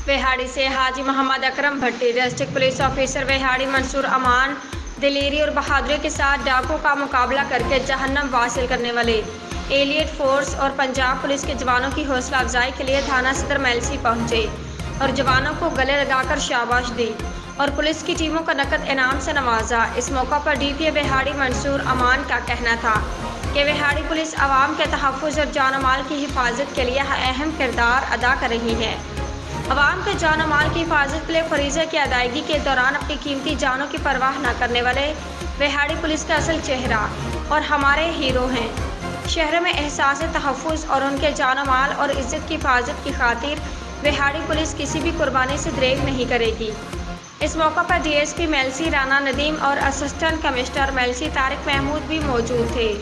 وہاڑی سے حاجی محمد اکرم بھٹی، district police officer Vehari منصور امان دلیری اور بہادری کے ساتھ ڈاکو کا مقابلہ کر کے جہنم واصل کرنے والے ایلیٹ فورس اور پنجاب پولیس کے جوانوں کی حوصلہ افزائی کے لیے تھانہ صدر میلسی پہنچے اور جوانوں کو گلے لگا کر شاباش دی اور پولیس کی ٹیموں کو نقد انعام سے نوازا۔ اس موقع پر ڈی پی اے وہاڑی منصور امان کا کہنا تھا کہ وہاڑی پولیس عوام کے تحفظ اور جان و مال کی حفاظت کے لیے اہم کردار ادا کر رہی ہے۔ عوام کے جان و مال کی حفاظت کے لیے فریضے کی ادائیگی کے دوران اپنی قیمتی جانوں کی پرواہ نہ کرنے والے وہاڑی پولیس کا اصل چہرہ اور ہمارے ہیرو ہیں۔ شہروں میں احساس تحفظ اور ان کے جان و مال اور عزت کی حفاظت کی خاطر وہاڑی پولیس کسی بھی قربانی سے دریغ نہیں کرے گی۔ اس موقع پر D S P Mailsi Rana Nadeem اور اسسٹنٹ کمشنر میلسی طارق محمود بھی موجود تھے۔